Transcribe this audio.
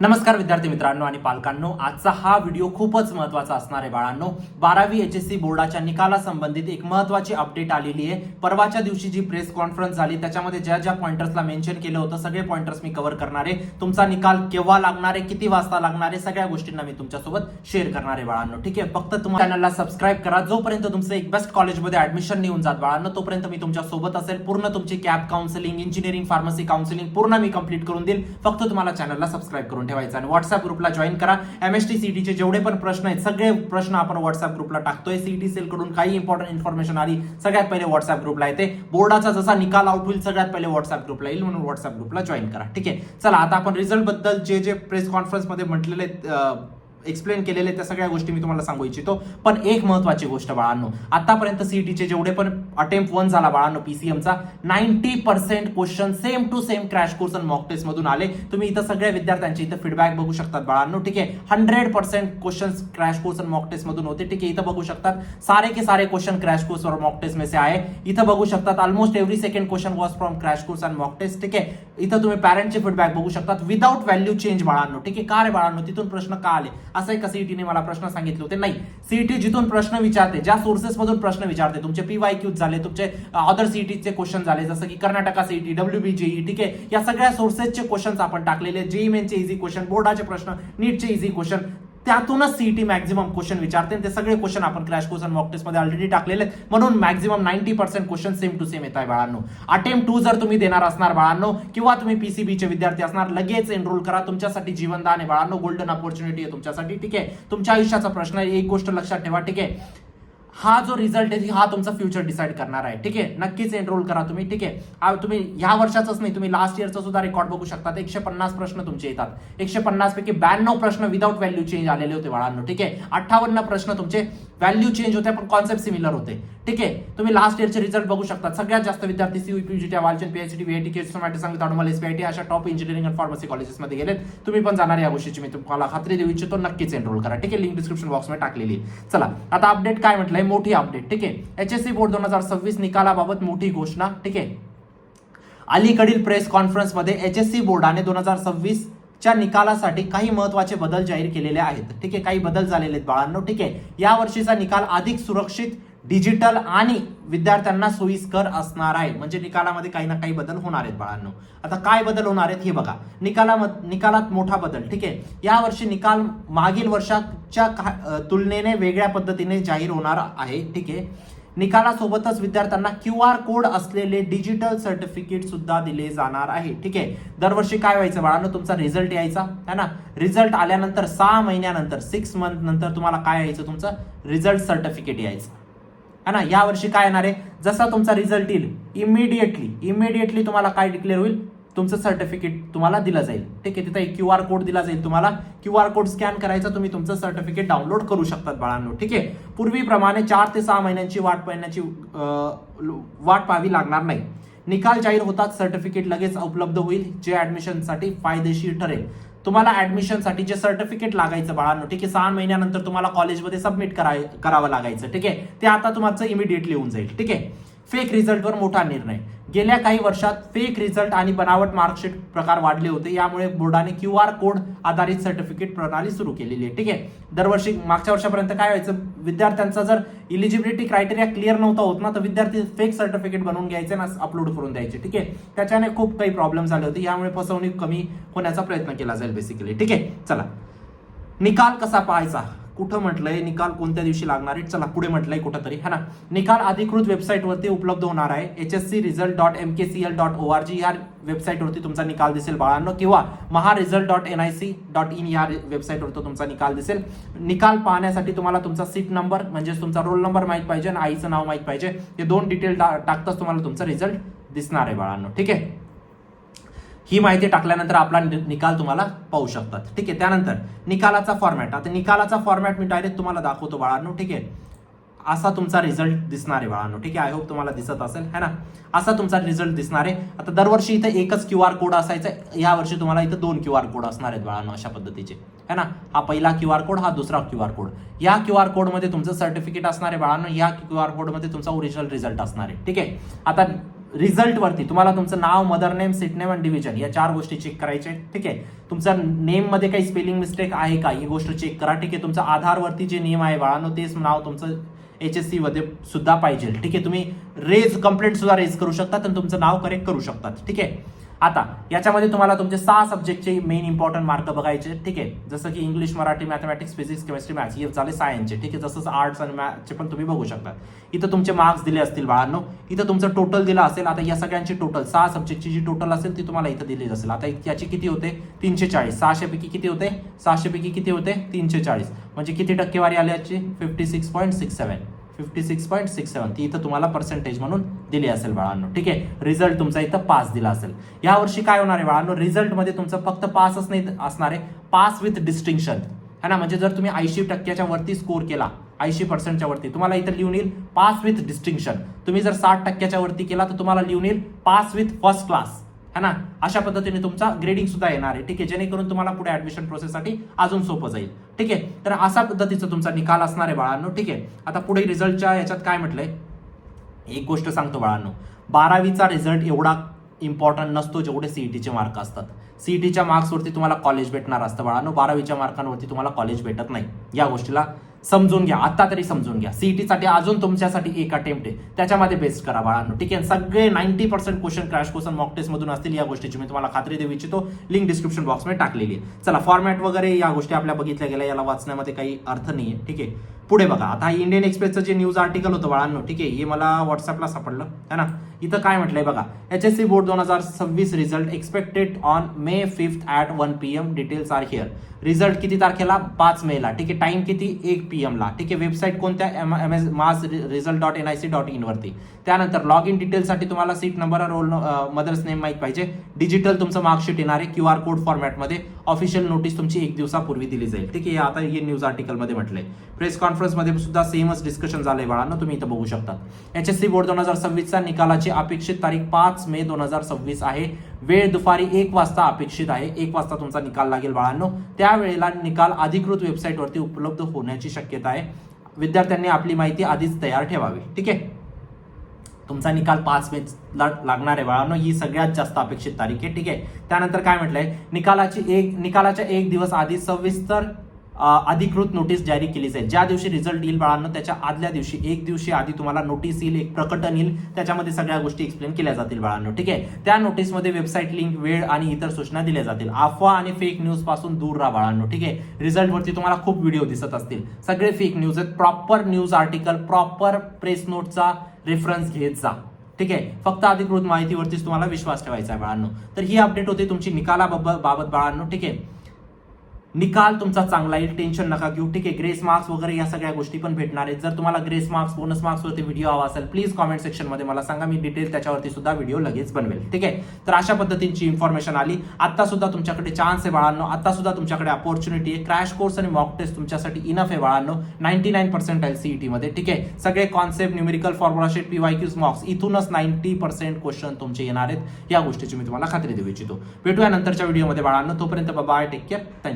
नमस्कार विद्यार्थी मित्रांनो आणि पालकांनो, आजचा हा व्हिडिओ खूपच महत्त्वाचा असणार आहे बाळांनो. 12वी एचएससी बोर्डाच्या निकाला संबंधित एक महत्त्वाची अपडेट आलेली आहे. परवाच्या दिवशी जी प्रेस कॉन्फरन्स झाली त्याच्यामध्ये ज्या पॉइंटर्सला मेन्शन केलं होतं सगळे पॉइंटर्स मी कव्हर करणार आहे. तुमचा निकाल केव्हा लागणार आहे, किती वाजता लागणार आहे, सगळ्या गोष्टींना मी तुमच्यासोबत शेअर करणार आहे बाळांनो. ठीक आहे, फक्त तुम्हाला चॅनलला सबस्क्राईब करा. जोपर्यंत तुमचं एक बेस्ट कॉलेजमध्ये ऍडमिशन निघून जात बाळांनो, तोपर्यंत मी तुमच्या सोबत असेल. पूर्ण तुमची cap counselling, engineering, pharmacy counselling पूर्ण मी कंप्लीट करून देईल. फक्त तुम्हाला चॅनलला सबस्क्राईब करून ठेवायचं आणि व्हॉट्सअप ग्रुपला जॉईन करा. एमएसटी सीईटीचे जेवढे पण प्रश्न आहेत सगळे प्रश्न आपण व्हॉट्सअप ग्रुपला टाकतोय. सीईटी सेल कडून काही इंपॉर्टंट इन्फॉर्मेशन आली सगळ्यात पहिले व्हॉट्सअप ग्रुपला येते. बोर्डाचा जसा निकाल आउट होईल सगळ्यात पहिले व्हॉट्सअप ग्रुपला येईल, म्हणून व्हॉट्सअप ग्रुपला जॉईन करा. ठीक आहे, चला आता आपण रिझल्ट बद्दल जे प्रेस कॉन्फरन्स मध्ये म्हटलेले एक्सप्लेन केलेले त्या सगळ्या गोष्टी मी तुम्हाला सांगू इच्छितो. पण एक महत्त्वाची गोष्ट बाळांनो, आतापर्यंत सीईटीचे जेवढे पण अटेम्प्ट 1 झाला बाळांनो पीसीएमचा, 90% question same to same crash course आणि मॉक टेस्ट मधून आले. तुम्ही इथं सगळ्या विद्यार्थ्यांचे इथं फीडबॅक बघू शकतात बाळांनो. ठीक आहे, 100% क्वेश्चन क्रॅश कोर्स आणि मॉक टेस्ट मधून होते. ठीक आहे, इथं बघू शकतात सारे के सारे क्वेश्चन क्रॅश कोर्स और मॉक टेस्ट में से आए. इथं बघू शकतात almost every second question was from crash course आणि मॉक टेस्ट. ठीक आहे, इथं तुम्ही पॅरेंटचे फीडबॅक बघू शकतात विदाउट व्हॅल्यू चेंज बाळांनो. ठीक आहे, का रे बाळांनो, तिथून प्रश्न का आले असं आहे का सीईटीने मला प्रश्न सांगितले होते? नाही, सीईटी जिथून प्रश्न विचारते, ज्या सोर्सेस मधून प्रश्न विचारते, तुमचे पीवायक्यू झाले, तुमचे अदर सीईटीचे क्वेश्चन झाले, जसं की कर्नाटका सीईटी, डब्ल्यूबीजेई. ठीक आहे, या सगळ्या सोर्सेसचे क्वेश्चन आपण टाकलेले. जेई मेनचे इझी क्वेश्चन, बोर्डाचे प्रश्न, नीटचे इझी क्वेश्चन, त्यातूनच सीईटी मॅक्झिमम क्वेश्चन विचारते. ते सगळे क्वेश्चन आपण क्रॅश कोर्स आणि मॉक टेस्ट मध्ये ऑलरेडी टाकलेले आहेत, म्हणून maximum 90% question same to same येत आहे बाळांनो. अटेम्प्ट 2 जर तुम्ही देणार असणार बाळांनो, किंवा तुम्ही पीसीबीचे विद्यार्थी असणार, लगेच एनरोल करा. तुमच्यासाठी जीवनदान आहे बाळांनो, गोल्डन अपॉर्च्युनिटी आहे तुमच्यासाठी. ठीक आहे, तुमच्या आयुष्याचा प्रश्न आहे. एक गोष्ट लक्षात ठेवा, ठीक आहे, हा जो रिझल्ट आहे हा तुमचा फ्युचर डिसाइड करणार आहे. ठीक आहे, नक्कीच एनरोल करा तुम्ही. ठीक आहे, तुम्ही ह्या वर्षाचंच नाही, तुम्ही लास्ट इयरचा सुद्धा रेकॉर्ड बघू शकता. 150 प्रश्न तुमचे येतात. 150 पैकी 92 प्रश्न विदाउट व्हॅल्यू चेंज आलेले होते बाळांनो. ठीक आहे, 58 प्रश्न तुमचे व्हॅल्यू चेंज होते पण कॉन्सेप्ट सिमिलर होते. ठीक आहे, तुम्ही लास्ट इयरचे रिझल्ट बघू शकता. सगळ्यात जास्त विद्यार्थी सीयूपीजीटी, वालचंद, पीएचडी, व्हीआयटी, केसोमॅटिक, संगीत, ऑटोमोबाईल, एसपीआयटी अशा टॉप इंजिनिअरिंग आणि फार्मसी कॉलेजेसमध्ये गेलेत. तुम्ही पण जाणार या गोष्टीची मी तुम्हाला खात्री देऊ इच्छितो. नक्कीच एनरोल करा. ठीक आहे, लिंक डिस्क्रिप्शन बॉक्समध्ये टाकलेली आहे. चला आता अपडेट काय म्हटलंय, मोठी अपडेट. ठीक आहे, एचएससी बोर्ड 2026 निकालाबाबत मोठी घोषणा. ठीक आहे, अलीकडील प्रेस कॉन्फरन्स मध्ये एचएससी बोर्डाने 2026 च्या निकालासाठी काही महत्त्वाचे बदल जाहीर केलेले आहेत. ठीक आहे, काही बदल झालेले आहेत बाळांनो. ठीक आहे, या वर्षीचा निकाल अधिक सुरक्षित, डिजिटल आणि विद्यार्थ्यांना सोयीस्कर असणार आहे. म्हणजे निकालामध्ये काही ना काही बदल होणार आहेत बाळांनो. आता काय बदल होणार आहेत हे बघा. निकालात मोठा बदल. ठीक आहे, या वर्षी निकाल मागील वर्षाच्या तुलनेने वेगळ्या पद्धतीने जाहीर होणार आहे. ठीक आहे, निकालासोबतच विद्यार्थ्यांना QR कोड असलेले डिजिटल सर्टिफिकेट सुद्धा दिले जाणार आहे. ठीक आहे, दरवर्षी काय व्हायचं बाळांनो, तुमचा रिझल्ट यायचा है ना. रिझल्ट आल्यानंतर 6 महिन्यानंतर 6 मंथ नंतर तुम्हाला काय यायचं, तुमचं रिझल्ट सर्टिफिकेट यायचं है ना. या वर्षी काय येणार आहे, जसा तुमचा रिझल्ट येईल इमिडिएटली तुम्हाला काय डिक्लेअर होईल, तुमचं सर्टिफिकेट तुम्हाला दिलं जाईल. ठीक आहे, तिथे QR कोड दिला जाईल तुम्हाला. QR कोड स्कॅन करायचा, तुम्ही तुमचं सर्टिफिकेट डाउनलोड करू शकतात बाळांनो. ठीक आहे, पूर्वीप्रमाणे 4 ते 6 महिन्यांची वाट पाहावी लागणार नाही. निकाल जाहीर होताच सर्टिफिकेट लगेच उपलब्ध होईल, जे ऍडमिशनसाठी फायदेशीर ठरेल. तुम्हाला ऍडमिशनसाठी जे सर्टिफिकेट लागायचं बाळांनो, ठीक आहे, 6 महिन्यानंतर तुम्हाला कॉलेजमध्ये सबमिट करावं लागायचं. ठीक आहे, ते आता तुमचं इमिडिएटली होऊन जाईल. ठीक आहे, फेक रिझल्टवर मोठा निर्णय. गेल्या काही वर्षात फेक रिझल्ट आणि बनावट मार्कशीट प्रकार वाढले होते. यामुळे बोर्डाने QR कोड आधारित सर्टिफिकेट प्रणाली सुरू केलेली आहे. ठीक आहे, दरवर्षी मागच्या वर्षापर्यंत काय व्हायचं, विद्यार्थ्यांचा जर इलिजिबिलिटी क्रायटेरिया क्लिअर नव्हता होत ना, तर विद्यार्थी फेक सर्टिफिकेट बनवून घ्यायचे ना, अपलोड करून द्यायचे. ठीक आहे, त्याच्याने खूप काही प्रॉब्लेम झाले होते. यामुळे फसवणूक कमी होण्याचा प्रयत्न केला जाईल बेसिकली. ठीक आहे, चला निकाल कसा पाहायचा, कुठं म्हटलंय निकाल कोणत्या दिवशी लागणार आहे, चला पुढे म्हटलंय कुठंतरी है ना. निकाल अधिकृत वेबसाईटवरती उपलब्ध होणार आहे. hscresult.mkcl.org या वेबसाईटवरती तुमचा निकाल दिसेल बाळांनो, किंवा maharesult.nic.in या वेबसाईटवर तुमचा निकाल दिसेल. निकाल पाहण्यासाठी तुम्हाला तुमचा सीट नंबर म्हणजे तुमचा रोल नंबर माहित पाहिजे आणि आईचं नाव माहित पाहिजे. हे 2 डिटेल टाकताच तुम्हाला तुमचा रिझल्ट दिसणार आहे बाळांनो. ठीक आहे, ही माहिती टाकल्यानंतर आपला निकाल तुम्हाला पाहू शकतात. ठीक आहे, त्यानंतर निकालाचा फॉर्मॅट. आता निकालाचा फॉर्मॅट मी डायरेक्ट तुम्हाला दाखवतो बाळांनो. ठीक आहे, असा तुमचा रिझल्ट दिसणार आहे बाळांनो. ठीक आहे, आय होप तुम्हाला दिसत असेल है ना. असा तुमचा रिझल्ट दिसणार आहे. आता दरवर्षी इथं एकच QR कोड असायचा, या वर्षी तुम्हाला इथं 2 QR कोड असणार आहेत बाळांनो अशा पद्धतीचे है ना. हा पहिला QR कोड, हा दुसरा QR कोड. या QR कोडमध्ये तुमचं सर्टिफिकेट असणार आहे बाळांनो. या QR कोडमध्ये तुमचा ओरिजिनल रिझल्ट असणार आहे. ठीक आहे, आता रिझल्ट वरती तुम्हाला तुमचं नाव, मदर नेम, सीट नेम आणि डिव्हिजन या 4 गोष्टी चेक करायचे. ठीक आहे. तुमचा नेम मध्ये काही स्पेलिंग मिस्टेक आहे का ही गोष्ट चेक करा. ठीक आहे. तुमचा आधार वरती जे नेम आहे बाळांनो तेच नाव तुमचं HSC मध्ये सुद्धा पाहिजे. ठीक आहे. तुम्ही कंप्लेंट सुद्धा रेज करू शकता आणि तुमचं नाव करेक्ट करू शकतात. ठीक आहे. आता याच्यामध्ये तुम्हाला तुमचे 6 सब्जेक्टचे मेन इम्पॉर्टंट मार्क बघायचे. ठीक आहे. जसं की English, Marathi, mathematics, physics, chemistry, maths हे झाले सायन्सचे. ठीक आहे. जसंच आर्ट्स आणि मॅथ्सचे पण तुम्ही बघू शकता. इथं तुमचे मार्क्स दिले असतील बाळांनो. इथं तुमचं टोटल दिलं असेल. आता या सगळ्यांची टोटल 6 सब्जेक्टची जी टोटल असेल ती तुम्हाला इथं दिली असेल. आता याची किती होते 340. 600 पैकी किती होते 600 पैकी किती होते 340. म्हणजे किती टक्केवारी आली याची 56.67. 56.67 ती इथं तुम्हाला पर्सेंटेज म्हणून दिली असेल बाळांनो. ठीक आहे. रिझल्ट तुमचा इथं पास दिला असेल. या वर्षी काय होणार आहे बाळांनो, रिझल्ट मध्ये तुमचं फक्त पासच नाही असणार आहे, पास विथ डिस्टिंक्शन है ना. म्हणजे जर तुम्ही 80% वरती स्कोर केला, 80% वरती, तुम्हाला इथं लिहून येईल पास विथ डिस्टिंक्शन. तुम्ही जर 60% वरती केला तर तुम्हाला लिहून येईल पास विथ फर्स्ट क्लास है ना. अशा पद्धतीने तुमचा ग्रेडिंग सुद्धा येणार आहे. ठीक आहे. जेणेकरून तुम्हाला पुढे ऍडमिशन प्रोसेससाठी अजून सोपं जाईल. ठीक आहे. तर अशा पद्धतीचा तुमचा निकाल असणार आहे बाळांनो. ठीक आहे. आता पुढे रिझल्टच्या याच्यात काय म्हटलंय, एक गोष्ट सांगतो बाळांनो, 12वीचा रिझल्ट एवढा इम्पॉर्टंट नसतो जेवढे सीईटीचे मार्क असतात. सीईटीच्या मार्क्सवरती तुम्हाला कॉलेज भेटणार असतं बाळांनो, 12वीच्या मार्कांवरती तुम्हाला कॉलेज भेटत नाही. या गोष्टीला समजून घ्या, आता तरी समजून घ्या. सीईटीसाठी अजून तुमच्यासाठी एक अटेम्प्ट आहे, त्याच्यामध्ये बेस्ट करा बाळांनो. ठीक आहे. सगळे 90% question crash question mock test मधून असतील. या गोष्टीची मी तुम्हाला खात्री देऊ इच्छितो. लिंक डिस्क्रिप्शन बॉक्समध्ये टाकलेली आहे. चला, फॉर्मॅट वगैरे या गोष्टी आपल्या बघितल्या गेल्या, याला वाचण्यामध्ये काही अर्थ नाहीये. ठीक आहे. पुढे बघा. आता इंडियन एक्सप्रेसचं जे न्यूज आर्टिकल होतं बाळांनो, ठीक आहे, हे मला व्हॉट्सअपला सापडलं है ना. इथं काय म्हटलंय बघा, HSC board 2026 result expected on May 5 at 1 PM. Details are here. Result किती तारखेला 5 मेला. ठीक आहे. टाइम किती 1 PM ला. ठीक आहे. वेबसाईट कोणत्या massresult.nic.in वरती. त्यानंतर लॉग इन डिटेल्ससाठी तुम्हाला seat number, roll, mother's name माहित पाहिजे. डिजिटल तुमचं मार्कशीट येणार आहे QR कोड फॉर्मॅटमध्ये. ऑफिशियल नोटीस तुमची 1 दिवसापूर्वी दिली जाईल. ठीक आहे. आता हे न्यूज आर्टिकलमध्ये म्हटलंय. प्रेस कॉन्फरन्समध्ये सुद्धा सेमच डिस्कशन झालंय बाळांनो, तुम्ही इथं बघू शकता. HSC बोर्ड 2026चा निकालाची अपेक्षित तारीख 5 मे 2026 आहे. वेळ दुपारी 1 वाजता अपेक्षित आहे. 1 वाजता तुमचा निकाल लागेल बाळांनो. त्यावेळेला निकाल अधिकृत वेबसाईटवरती उपलब्ध होण्याची शक्यता आहे. विद्यार्थ्यांनी आपली माहिती आधीच तयार ठेवावी. ठीक आहे. तुमचा निकाल 5 मे लागणार आहे बाळांनो, ही सगळ्यात जास्त अपेक्षित तारीख आहे. ठीक आहे. त्यानंतर काय म्हटलंय, निकालाच्या 1 दिवस आधी सविस्तर अधिकृत नोटीस जारी केली जाईल. ज्या दिवशी रिझल्ट येईल बाळांनो त्याच्या आदल्या दिवशी 1 दिवशी आधी तुम्हाला नोटीस येईल, एक प्रकटन येईल. त्याच्यामध्ये सगळ्या गोष्टी एक्सप्लेन केल्या जातील बाळांनो. ठीक आहे. त्या नोटीसमध्ये वेबसाईट लिंक, वेळ आणि इतर सूचना दिल्या जातील. अफवा आणि फेक न्यूज पासून दूर राहा बाळांनो. ठीक आहे. रिझल्ट वरती तुम्हाला खूप व्हिडिओ दिसत असतील, सगळे फेक न्यूज आहेत. Proper news article, proper press नोटचा रेफरन्स घेत जा. ठीक आहे. फक्त अधिकृत माहितीवरतीच तुम्हाला विश्वास ठेवायचा आहे बाळांनो. तर ही अपडेट होती तुमची निकालाबाबत बाळांनो. ठीक आहे. निकाल तुमचा चांगला येईल, टेन्शन नका घेऊ. ठीक आहे. ग्रेस मार्क्स वगैरे या सगळ्या गोष्टी पण भेटणार आहेत. जर तुम्हाला ग्रेस मार्क्स, बोनस मार्क्स वरती व्हिडिओ हवा असेल, प्लीज कॉमेंट सेक्शन मध्ये मला सांगा, मी डिटेल त्याच्यावरती सुद्धा व्हिडिओ लगेच बनवेल. ठीक आहे. तर अशा पद्धतीची इन्फॉर्मेशन आली. आता सुद्धा तुमच्याकडे चान्स आहे बाळांनो, आता सुद्धा तुमच्याकडे अपॉर्च्युनिटी आहे. क्रॅश कोर्स आणि मॉक टेस्ट तुमच्यासाठी इनफ आहे बाळांनो. 99% सीईटी मध्ये. ठीक आहे. सगळे concept, numerical, formula sheet, PYQs, मॉक्स, इथूनच 90% क्वेश्चन तुमचे येणार आहेत. या गोष्टीची मी तुम्हाला खात्री देऊ इच्छितो. भेटूया नंतरच्या व्हिडिओमध्ये बाळांनो. तोपर्यंत बाय, टेक केअर, थँक्यू.